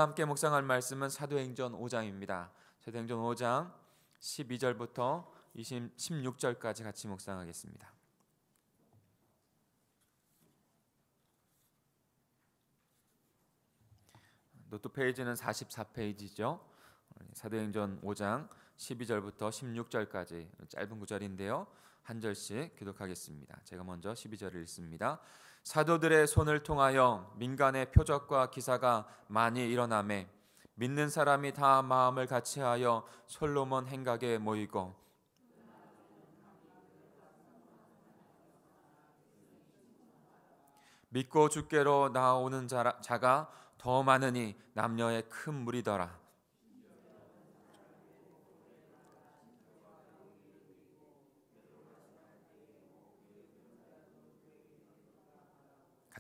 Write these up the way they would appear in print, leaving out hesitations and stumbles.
함께 묵상할 말씀은 사도행전 5장입니다. 사도행전 5장 12절부터 16절까지 같이 묵상하겠습니다. 노트 페이지는 44페이지죠. 사도행전 5장 12절부터 16절까지 짧은 구절인데요. 한 절씩 교독하겠습니다. 제가 먼저 12절을 읽습니다. 사도들의 손을 통하여 민간의 표적과 기사가 많이 일어나매 믿는 사람이 다 마음을 같이하여 솔로몬 행각에 모이고 믿고 주께로 나오는 자가 더 많으니 남녀의 큰 무리더라.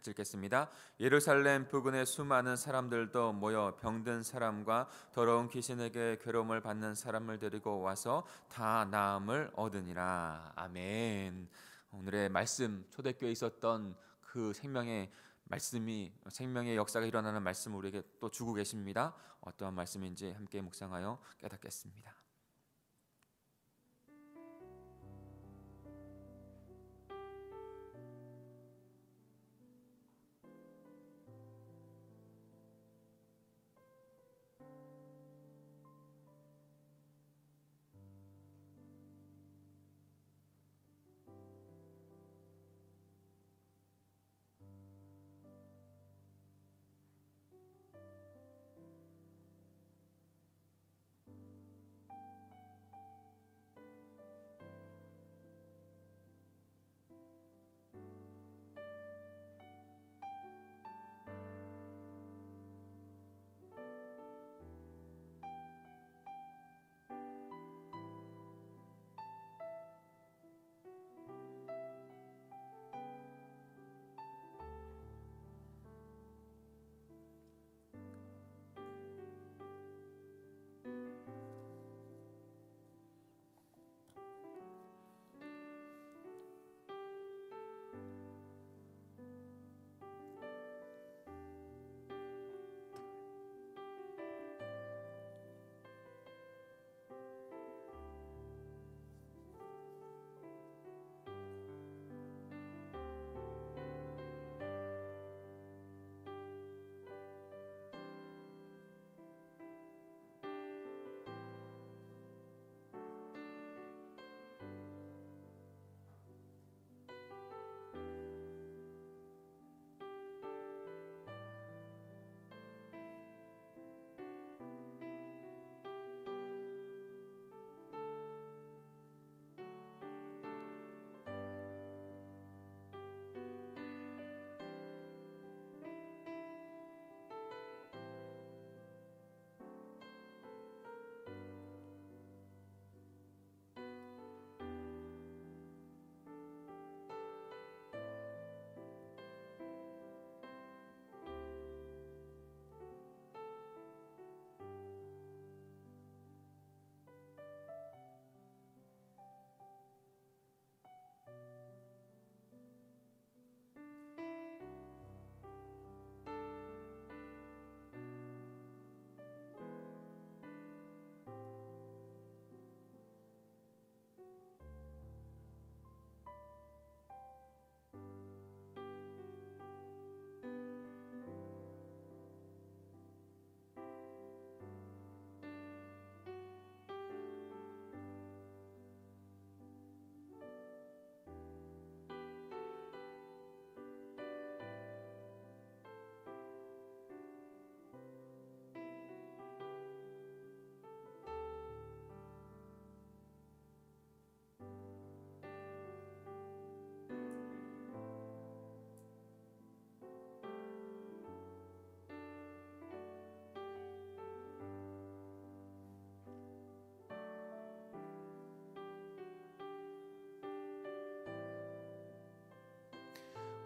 같이 읽겠습니다. 예루살렘 부근의 수많은 사람들도 모여 병든 사람과 더러운 귀신에게 괴로움을 받는 사람을 데리고 와서 다 나음을 얻으니라. 아멘. 오늘의 말씀, 초대교회에 있었던 그 생명의 말씀이, 생명의 역사가 일어나는 말씀을 우리에게 또 주고 계십니다. 어떠한 말씀인지 함께 묵상하여 깨닫겠습니다.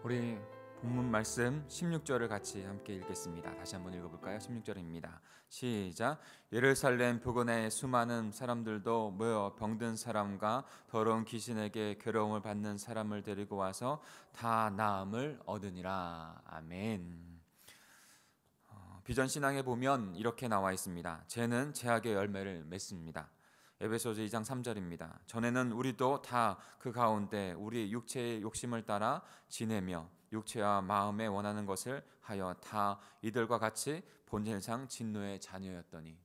우리 본문 말씀 16절을 같이 함께 읽겠습니다. 다시 한번 읽어볼까요? 16절입니다. 시작. 예루살렘 부근의 수많은 사람들도 모여 병든 사람과 더러운 귀신에게 괴로움을 받는 사람을 데리고 와서 다 나음을 얻으니라. 아멘. 비전 신앙에 보면 이렇게 나와 있습니다. 죄는 죄악의 열매를 맺습니다. 에베소서 2장 3절입니다. 전에는 우리도 다 그 가운데 우리 육체의 욕심을 따라 지내며 육체와 마음에 원하는 것을 하여 다 이들과 같이 본질상 진노의 자녀였더니.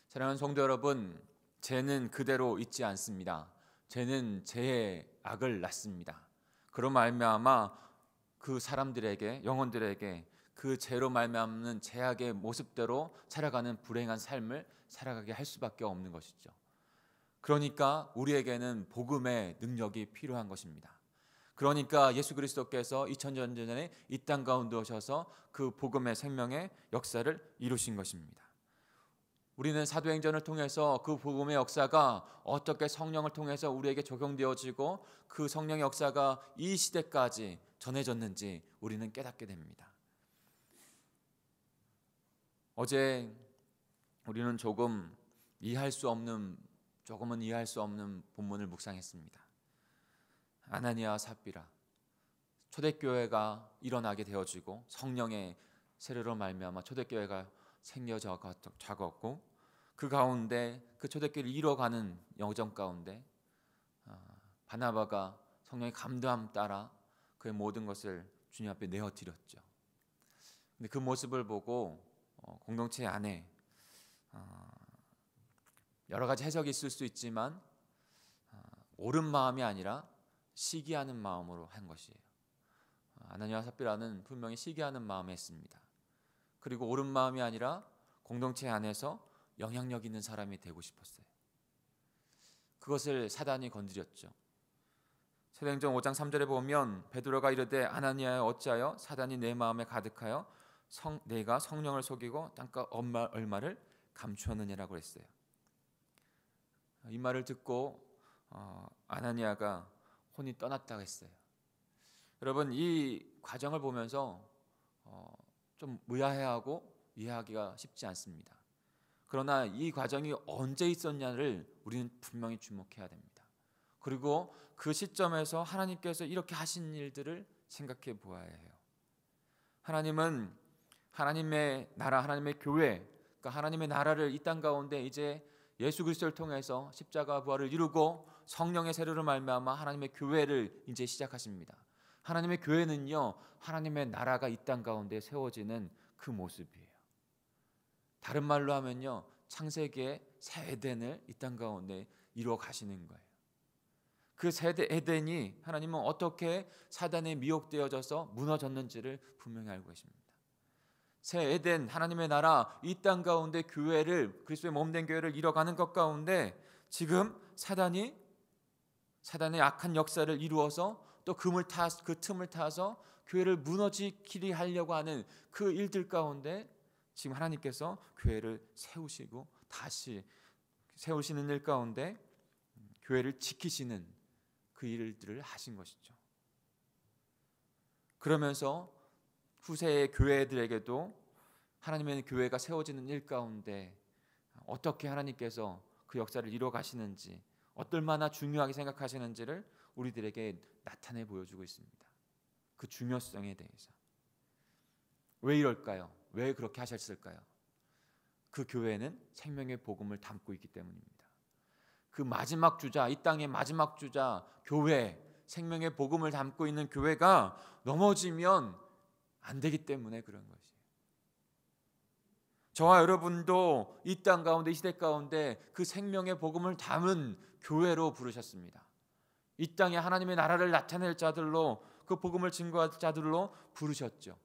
사랑하는 성도 여러분, 죄는 그대로 있지 않습니다. 죄는 죄의 악을 낳습니다. 그로 말미암아 그 사람들에게, 영혼들에게 그 죄로 말미암는 죄악의 모습대로 살아가는 불행한 삶을 살아가게 할 수밖에 없는 것이죠. 그러니까 우리에게는 복음의 능력이 필요한 것입니다. 그러니까 예수 그리스도께서 2000년 전에 이 땅 가운데 오셔서 그 복음의 생명의 역사를 이루신 것입니다. 우리는 사도행전을 통해서 그 복음의 역사가 어떻게 성령을 통해서 우리에게 적용되어지고 그 성령의 역사가 이 시대까지 전해졌는지 우리는 깨닫게 됩니다. 어제 우리는 조금은 이해할 수 없는 본문을 묵상했습니다. 아나니아와 삽비라, 초대교회가 일어나게 되어지고 성령의 세례로 말미암아 초대교회가 생겨졌고 그 가운데 그 초대교회를 이뤄가는 여정 가운데 바나바가 성령의 감도함 따라 그의 모든 것을 주님 앞에 내어드렸죠. 근데 그 모습을 보고 공동체 안에 여러 가지 해석이 있을 수 있지만 옳은 마음이 아니라 시기하는 마음으로 한 것이에요. 아나니아와 삽비라는 분명히 시기하는 마음에 했습니다. 그리고 옳은 마음이 아니라 공동체 안에서 영향력 있는 사람이 되고 싶었어요. 그것을 사단이 건드렸죠. 사도행전 5장 3절에 보면 베드로가 이르되 아나니아여 어찌하여 사단이 내 마음에 가득하여 내가 성령을 속이고 땅과 얼마를 감추었느냐라고 했어요. 이 말을 듣고 아나니아가 혼이 떠났다고 했어요. 여러분, 이 과정을 보면서 좀 의아해하고 이해하기가 쉽지 않습니다. 그러나 이 과정이 언제 있었냐를 우리는 분명히 주목해야 됩니다. 그리고 그 시점에서 하나님께서 이렇게 하신 일들을 생각해 보아야 해요. 하나님은 하나님의 나라, 하나님의 교회, 그러니까 하나님의 나라를 이 땅 가운데 이제 예수 그리스도를 통해서 십자가 부활을 이루고 성령의 세례로 말미암아 하나님의 교회를 이제 시작하십니다. 하나님의 교회는요, 하나님의 나라가 이 땅 가운데 세워지는 그 모습이에요. 다른 말로 하면요, 창세기의 새 에덴을 이 땅 가운데 이루어 가시는 거예요. 그 새 에덴이 하나님은 어떻게 사단에 미혹되어져서 무너졌는지를 분명히 알고 계십니다. 새 에덴, 하나님의 나라, 이 땅 가운데 교회를, 그리스도의 몸된 교회를 이뤄가는 것 가운데 지금 사단의 악한 역사를 이루어서 또 그 틈을 타서 교회를 무너지게 하려고 하는 그 일들 가운데 지금 하나님께서 교회를 세우시고 다시 세우시는 일 가운데 교회를 지키시는 그 일들을 하신 것이죠. 그러면서 후세의 교회들에게도 하나님의 교회가 세워지는 일 가운데 어떻게 하나님께서 그 역사를 이루어 가시는지, 얼마나 중요하게 생각하시는지를 우리들에게 나타내 보여주고 있습니다. 그 중요성에 대해서. 왜 이럴까요? 왜 그렇게 하셨을까요? 그 교회는 생명의 복음을 담고 있기 때문입니다. 그 마지막 주자, 이 땅의 마지막 주자 교회, 생명의 복음을 담고 있는 교회가 넘어지면 안 되기 때문에 그런 것이에요. 저와 여러분도 이 땅 가운데, 이 시대 가운데 그 생명의 복음을 담은 교회로 부르셨습니다. 이 땅에 하나님의 나라를 나타낼 자들로, 그 복음을 증거할 자들로 부르셨죠.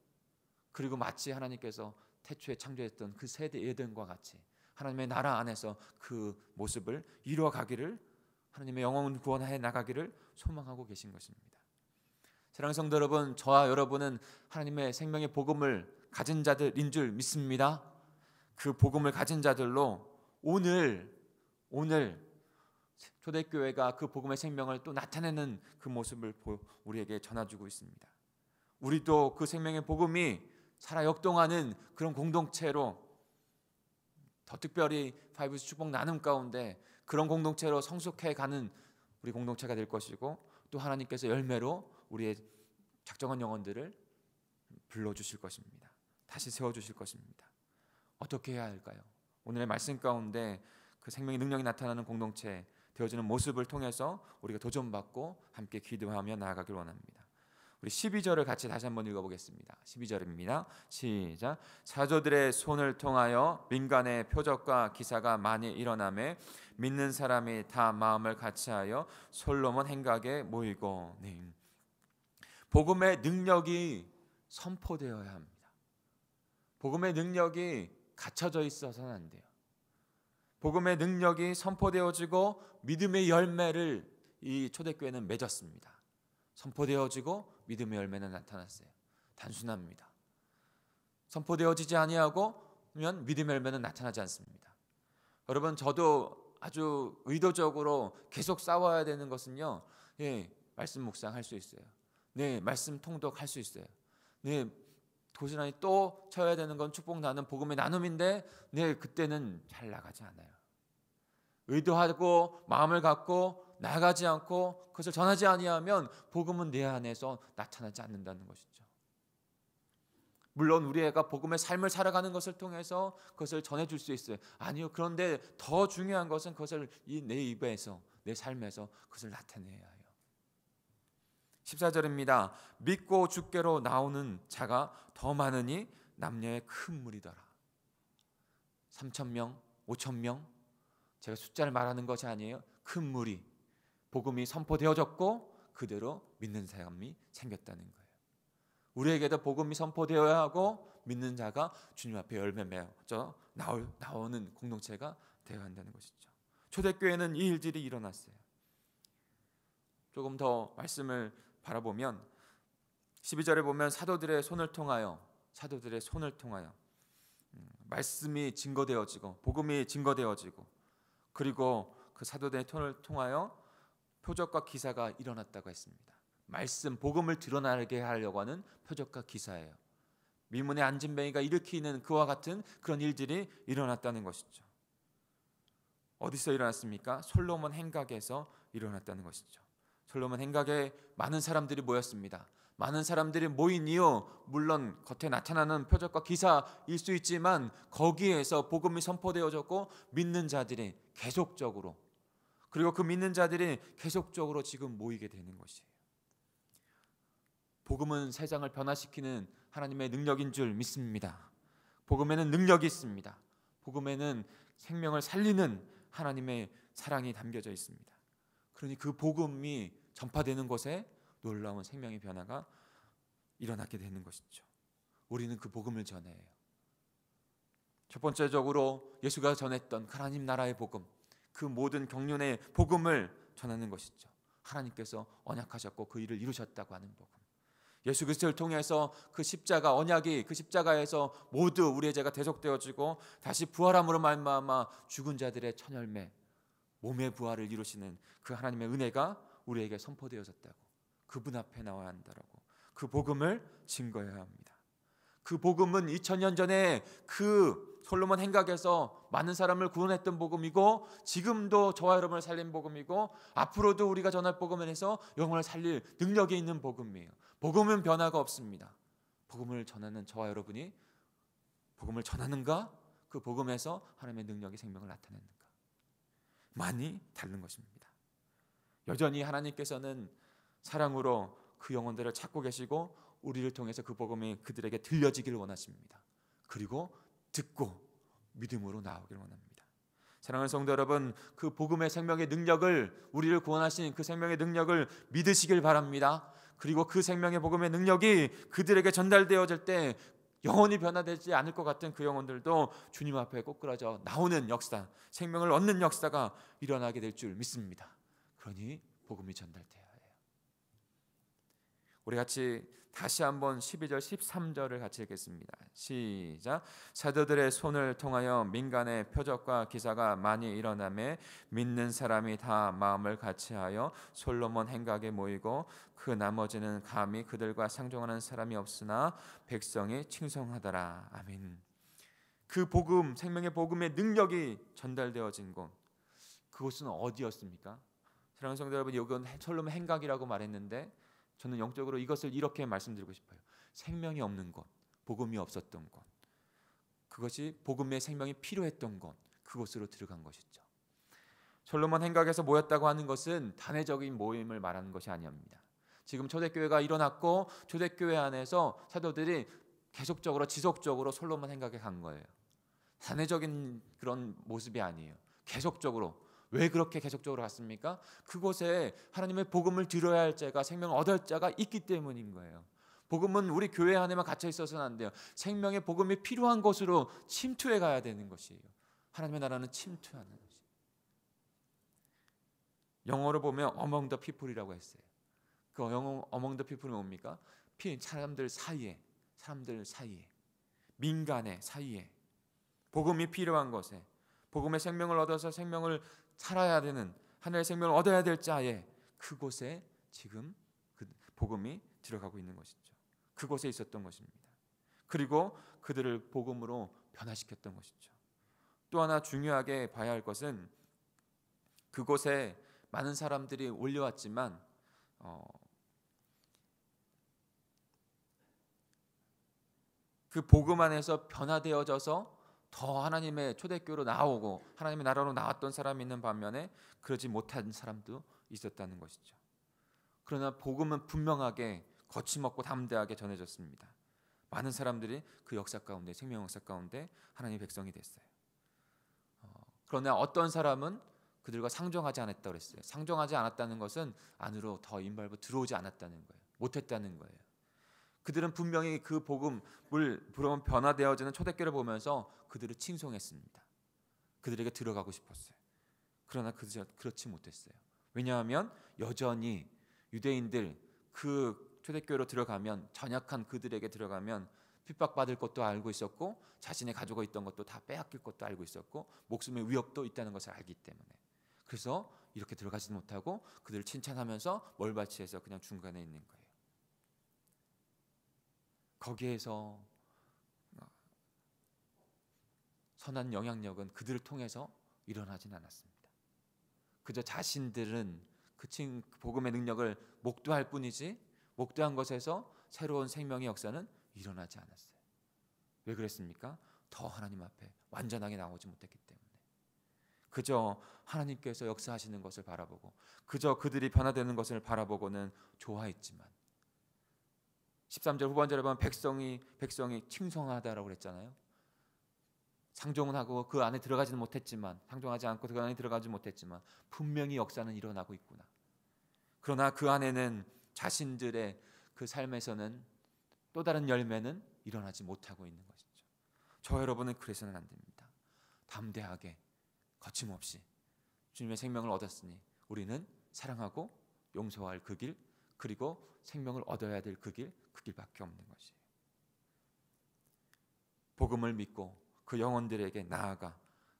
그리고 마치 하나님께서 태초에 창조했던 그 세대 에덴과 같이 하나님의 나라 안에서 그 모습을 이루어가기를, 하나님의 영혼 구원해 나가기를 소망하고 계신 것입니다. 사랑하는 성도 여러분, 저와 여러분은 하나님의 생명의 복음을 가진 자들인 줄 믿습니다. 그 복음을 가진 자들로 오늘 초대교회가 그 복음의 생명을 또 나타내는 그 모습을 우리에게 전해주고 있습니다. 우리도 그 생명의 복음이 살아 역동하는 그런 공동체로, 더 특별히 파이브스 축복 나눔 가운데 그런 공동체로 성숙해 가는 우리 공동체가 될 것이고, 또 하나님께서 열매로 우리의 작정한 영혼들을 불러주실 것입니다. 다시 세워주실 것입니다. 어떻게 해야 할까요? 오늘의 말씀 가운데 그 생명의 능력이 나타나는 공동체 되어지는 모습을 통해서 우리가 도전받고 함께 기도하며 나아가길 원합니다. 우리 12절을 같이 다시 한번 읽어보겠습니다. 12절입니다. 시작. 사도들의 손을 통하여 민간의 표적과 기사가 많이 일어나매 믿는 사람이 다 마음을 같이하여 솔로몬 행각에 모이고. 네. 복음의 능력이 선포되어야 합니다. 복음의 능력이 갇혀져 있어서는 안 돼요. 복음의 능력이 선포되어지고 믿음의 열매를 이 초대교회는 맺었습니다. 선포되어지고 믿음의 열매는 나타났어요. 단순합니다. 선포되어지지 아니하고면 믿음의 열매는 나타나지 않습니다. 여러분, 저도 아주 의도적으로 계속 싸워야 되는 것은요, 말씀 묵상할 수 있어요. 말씀 통독할 수 있어요. 고스란히 또 쳐야 되는 건 축복 나는 복음의 나눔인데 그때는 잘 나가지 않아요. 의도하고 마음을 갖고 나가지 않고 그것을 전하지 아니하면 복음은 내 안에서 나타나지 않는다는 것이죠. 물론 우리 애가 복음의 삶을 살아가는 것을 통해서 그것을 전해줄 수 있어요. 아니요. 그런데 더 중요한 것은 그것을 내 입에서, 내 삶에서 그것을 나타내야 해요. 14절입니다. 믿고 주께로 나오는 자가 더 많으니 남녀의 큰 무리더라. 3,000명, 5,000명, 제가 숫자를 말하는 것이 아니에요. 큰 무리, 복음이 선포되어졌고 그대로 믿는 사람이 생겼다는 거예요. 우리에게도 복음이 선포되어야 하고 믿는 자가 주님 앞에 열매 맺어 나오는 공동체가 되어야 한다는 것이죠. 초대교회는 이 일들이 일어났어요. 조금 더 말씀을 바라보면 12절에 보면 사도들의 손을 통하여 말씀이 증거되어지고 복음이 증거되어지고 그리고 그 사도들의 손을 통하여 표적과 기사가 일어났다고 했습니다. 말씀, 복음을 드러나게 하려고 하는 표적과 기사예요. 미문의 안진뱅이가 일으키는 그와 같은 그런 일들이 일어났다는 것이죠. 어디서 일어났습니까? 솔로몬 행각에서 일어났다는 것이죠. 솔로몬 행각에 많은 사람들이 모였습니다. 많은 사람들이 모인 이유, 물론 겉에 나타나는 표적과 기사일 수 있지만 거기에서 복음이 선포되어졌고 믿는 자들이 계속적으로, 그리고 그 믿는 자들이 계속적으로 지금 모이게 되는 것이에요. 복음은 세상을 변화시키는 하나님의 능력인 줄 믿습니다. 복음에는 능력이 있습니다. 복음에는 생명을 살리는 하나님의 사랑이 담겨져 있습니다. 그러니 그 복음이 전파되는 곳에 놀라운 생명의 변화가 일어나게 되는 것이죠. 우리는 그 복음을 전해야 해요. 첫 번째적으로 예수가 전했던 하나님 나라의 복음, 그 모든 경륜의 복음을 전하는 것이죠. 하나님께서 언약하셨고 그 일을 이루셨다고 하는 복음. 예수 그리스도를 통해서 그 십자가 언약이, 그 십자가에서 모두 우리의 죄가 대속되어지고 다시 부활함으로 말미암아 죽은 자들의 천열매, 몸의 부활을 이루시는 그 하나님의 은혜가 우리에게 선포되어졌다고, 그분 앞에 나와야 한다라고 그 복음을 증거해야 합니다. 그 복음은 2000년 전에 그 솔로몬 행각에서 많은 사람을 구원했던 복음이고 지금도 저와 여러분을 살린 복음이고 앞으로도 우리가 전할 복음에서 영혼을 살릴 능력이 있는 복음이에요. 복음은 변화가 없습니다. 복음을 전하는 저와 여러분이 복음을 전하는가? 그 복음에서 하나님의 능력이 생명을 나타내는가? 많이 다른 것입니다. 여전히 하나님께서는 사랑으로 그 영혼들을 찾고 계시고 우리를 통해서 그 복음이 그들에게 들려지기를 원하십니다. 그리고 듣고 믿음으로 나오기를 원합니다. 사랑하는 성도 여러분, 그 복음의 생명의 능력을, 우리를 구원하신 그 생명의 능력을 믿으시길 바랍니다. 그리고 그 생명의 복음의 능력이 그들에게 전달되어질 때 영원히 변화되지 않을 것 같은 그 영혼들도 주님 앞에 꼬꾸라져 나오는 역사, 생명을 얻는 역사가 일어나게 될 줄 믿습니다. 그러니 복음이 전달돼야 해요. 우리 같이 다시 한번 12절 13절을 같이 읽겠습니다. 시작. 사도들의 손을 통하여 민간의 표적과 기사가 많이 일어나매 믿는 사람이 다 마음을 같이하여 솔로몬 행각에 모이고 그 나머지는 감히 그들과 상종하는 사람이 없으나 백성이 칭송하더라. 아멘. 그 복음, 생명의 복음의 능력이 전달되어진 곳, 그곳은 어디였습니까? 사랑하는 성도 여러분, 이건 솔로몬 행각이라고 말했는데 저는 영적으로 이것을 이렇게 말씀드리고 싶어요. 생명이 없는 곳, 복음이 없었던 곳, 그것이 복음의 생명이 필요했던 곳, 그곳으로 들어간 것이죠. 솔로몬 행각에서 모였다고 하는 것은 단회적인 모임을 말하는 것이 아닙니다. 지금 초대교회가 일어났고 초대교회 안에서 사도들이 계속적으로 지속적으로 솔로몬 행각에 간 거예요. 단회적인 그런 모습이 아니에요. 계속적으로. 왜 그렇게 계속적으로 갔습니까? 그곳에 하나님의 복음을 들어야 할 자가, 생명을 얻을 자가 있기 때문인 거예요. 복음은 우리 교회 안에만 갇혀 있어서는 안 돼요. 생명의 복음이 필요한 곳으로 침투해 가야 되는 것이에요. 하나님의 나라는 침투하는 것이에요. 영어로 보면 among the people이라고 했어요. 그 영어 among the people이 뭡니까? 사람들 사이에, 민간의 사이에, 복음이 필요한 곳에, 복음의 생명을 얻어서 생명을 살아야 되는, 하늘의 생명을 얻어야 될 자에, 그곳에 지금 그 복음이 들어가고 있는 것이죠. 그곳에 있었던 것입니다. 그리고 그들을 복음으로 변화시켰던 것이죠. 또 하나 중요하게 봐야 할 것은 그곳에 많은 사람들이 올려왔지만 그 복음 안에서 변화되어져서 더 하나님의 초대교회로 나오고 하나님의 나라로 나왔던 사람이 있는 반면에 그러지 못한 사람도 있었다는 것이죠. 그러나 복음은 분명하게 거침없고 담대하게 전해졌습니다. 많은 사람들이 그 역사 가운데, 생명 역사 가운데 하나님의 백성이 됐어요. 그러나 어떤 사람은 그들과 상종하지 않았다고 그랬어요. 상종하지 않았다는 것은 안으로 더 인발부 들어오지 않았다는 거예요. 못했다는 거예요. 그들은 분명히 그 복음을 변화되어지는 초대교회를 보면서 그들을 칭송했습니다. 그들에게 들어가고 싶었어요. 그러나 그렇지 못했어요. 왜냐하면 여전히 유대인들 그 초대교회로 들어가면, 전역한 그들에게 들어가면 핍박받을 것도 알고 있었고 자신의 가지고 있던 것도 다 빼앗길 것도 알고 있었고 목숨의 위협도 있다는 것을 알기 때문에, 그래서 이렇게 들어가지 못하고 그들을 칭찬하면서 멀바치해서 그냥 중간에 있는 거예요. 거기에서 선한 영향력은 그들을 통해서 일어나진 않았습니다. 그저 자신들은 그 복음의 능력을 목도할 뿐이지 목도한 것에서 새로운 생명의 역사는 일어나지 않았어요. 왜 그랬습니까? 더 하나님 앞에 완전하게 나오지 못했기 때문에. 그저 하나님께서 역사하시는 것을 바라보고 그저 그들이 변화되는 것을 바라보고는 좋아했지만, 13절 후반절에 보면 백성이 칭송하다라고 그랬잖아요. 상종은 하고 그 안에 들어가지는 못했지만, 상종하지 않고 그 안에 들어가지 못했지만 분명히 역사는 일어나고 있구나. 그러나 그 안에는 자신들의 그 삶에서는 또 다른 열매는 일어나지 못하고 있는 것이죠. 저 여러분은 그래서는 안 됩니다. 담대하게 거침없이 주님의 생명을 얻었으니 우리는 사랑하고 용서할 그 길, 그리고 생명을 얻어야 될 그 길밖에 없는 것이에요. 복음을 믿고 그 영혼들에게 나아가,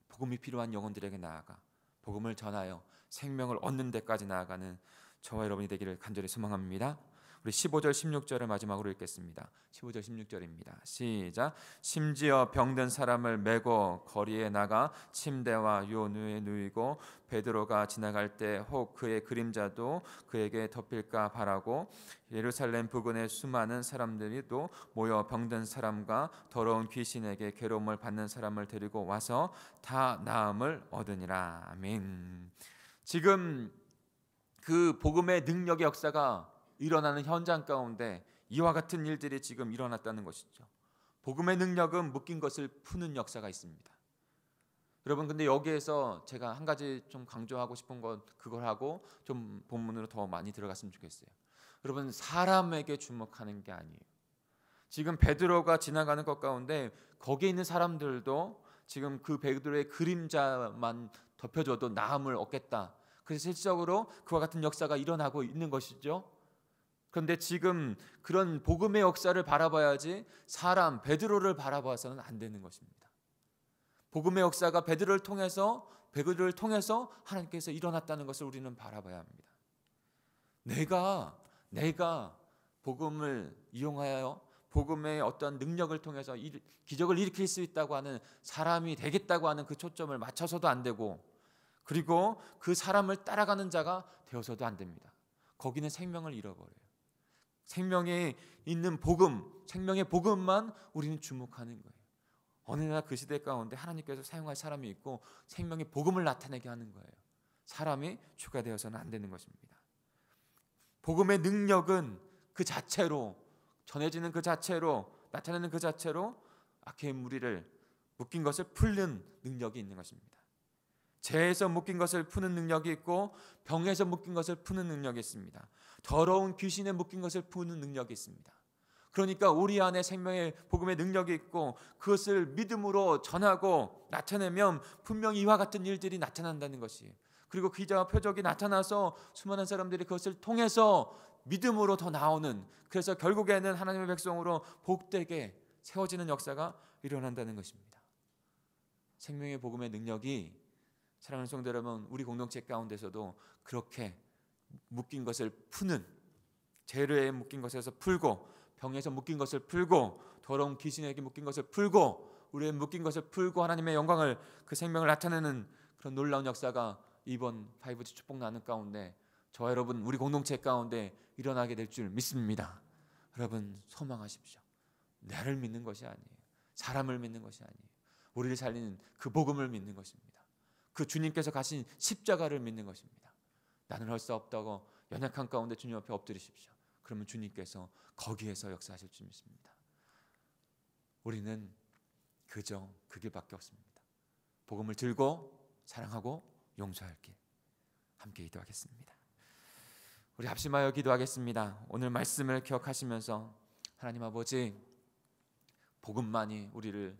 복음이 필요한 영혼들에게 나아가 복음을 전하여 생명을 얻는 데까지 나아가는 저와 여러분이 되기를 간절히 소망합니다. 우리 15절 16절을 마지막으로 읽겠습니다. 15절 16절입니다. 시작. 심지어 병든 사람을 메고 거리에 나가 침대와 요누에 누이고 베드로가 지나갈 때 혹 그의 그림자도 그에게 덮일까 바라고 예루살렘 부근의 수많은 사람들이 또 모여 병든 사람과 더러운 귀신에게 괴로움을 받는 사람을 데리고 와서 다 나음을 얻으니라. 아멘. 지금 그 복음의 능력의 역사가 일어나는 현장 가운데 이와 같은 일들이 지금 일어났다는 것이죠. 복음의 능력은 묶인 것을 푸는 역사가 있습니다. 여러분, 근데 여기에서 제가 한 가지 좀 강조하고 싶은 건 그걸 하고 좀 본문으로 더 많이 들어갔으면 좋겠어요. 여러분, 사람에게 주목하는 게 아니에요. 지금 베드로가 지나가는 것 가운데 거기에 있는 사람들도 지금 그 베드로의 그림자만 덮여줘도 나음을 얻겠다. 그래서 실질적으로 그와 같은 역사가 일어나고 있는 것이죠. 그런데 지금 그런 복음의 역사를 바라봐야지 사람 베드로를 바라봐서는 안 되는 것입니다. 복음의 역사가 베드로를 통해서 하나님께서 일어났다는 것을 우리는 바라봐야 합니다. 내가 복음을 이용하여 복음의 어떤 능력을 통해서 기적을 일으킬 수 있다고 하는 사람이 되겠다고 하는 그 초점을 맞춰서도 안 되고, 그리고 그 사람을 따라가는 자가 되어서도 안 됩니다. 거기는 생명을 잃어버려요. 생명에 있는 복음, 생명의 복음만 우리는 주목하는 거예요. 어느 날 그 시대 가운데 하나님께서 사용할 사람이 있고 생명의 복음을 나타내게 하는 거예요. 사람이 추가되어서는 안 되는 것입니다. 복음의 능력은 그 자체로, 전해지는 그 자체로, 나타내는 그 자체로 악의 무리를, 묶인 것을 풀는 능력이 있는 것입니다. 죄에서 묶인 것을 푸는 능력이 있고 병에서 묶인 것을 푸는 능력이 있습니다. 더러운 귀신에 묶인 것을 푸는 능력이 있습니다. 그러니까 우리 안에 생명의 복음의 능력이 있고 그것을 믿음으로 전하고 나타내면 분명히 이와 같은 일들이 나타난다는 것이에요. 그리고 기자와 표적이 나타나서 수많은 사람들이 그것을 통해서 믿음으로 더 나오는, 그래서 결국에는 하나님의 백성으로 복되게 세워지는 역사가 일어난다는 것입니다. 생명의 복음의 능력이, 사랑하는 성도 여러분, 우리 공동체 가운데서도 그렇게 묶인 것을 푸는, 죄에 묶인 것에서 풀고, 병에서 묶인 것을 풀고, 더러운 귀신에게 묶인 것을 풀고, 우리의 묶인 것을 풀고 하나님의 영광을, 그 생명을 나타내는 그런 놀라운 역사가 이번 5G 축복 나눔 가운데 저와 여러분 우리 공동체 가운데 일어나게 될 줄 믿습니다. 여러분 소망하십시오. 나를 믿는 것이 아니에요. 사람을 믿는 것이 아니에요. 우리를 살리는 그 복음을 믿는 것입니다. 그 주님께서 가신 십자가를 믿는 것입니다. 나는 할 수 없다고 연약한 가운데 주님 앞에 엎드리십시오. 그러면 주님께서 거기에서 역사하실 줄 믿습니다. 우리는 그저 그 길밖에 없습니다. 복음을 들고 사랑하고 용서할 길, 함께 기도하겠습니다. 우리 합심하여 기도하겠습니다. 오늘 말씀을 기억하시면서 하나님 아버지, 복음만이 우리를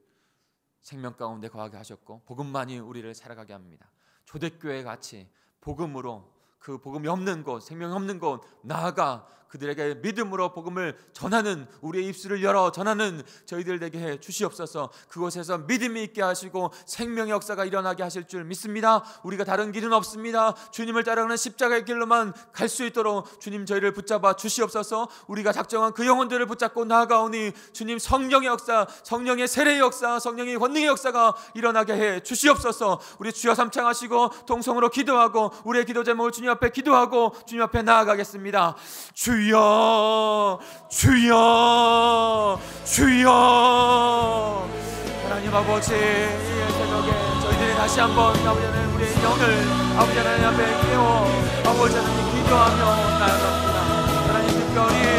생명 가운데 거하게 하셨고 복음만이 우리를 살아가게 합니다. 초대교회 같이 복음으로, 그 복음이 없는 곳, 생명이 없는 곳 나아가 그들에게 믿음으로 복음을 전하는, 우리의 입술을 열어 전하는 저희들 되게 해 주시옵소서. 그곳에서 믿음이 있게 하시고 생명의 역사가 일어나게 하실 줄 믿습니다. 우리가 다른 길은 없습니다. 주님을 따라가는 십자가의 길로만 갈 수 있도록 주님 저희를 붙잡아 주시옵소서. 우리가 작정한 그 영혼들을 붙잡고 나아가오니 주님 성령의 역사, 성령의 세례의 역사, 성령의 권능의 역사가 일어나게 해 주시옵소서. 우리 주여 삼창하시고 동성으로 기도하고 우리의 기도 제목을 주님 앞에 기도하고 주님 앞에 나아가겠습니다. 주여, 주여, 주여. 하나님 아버지, 이 새벽에 저희들이 다시 한번 아버지 하나님 우리의 영을 아버지 하나님 앞에 깨워 아버지 하나님 기도하며 나아갑니다. 하나님 특별히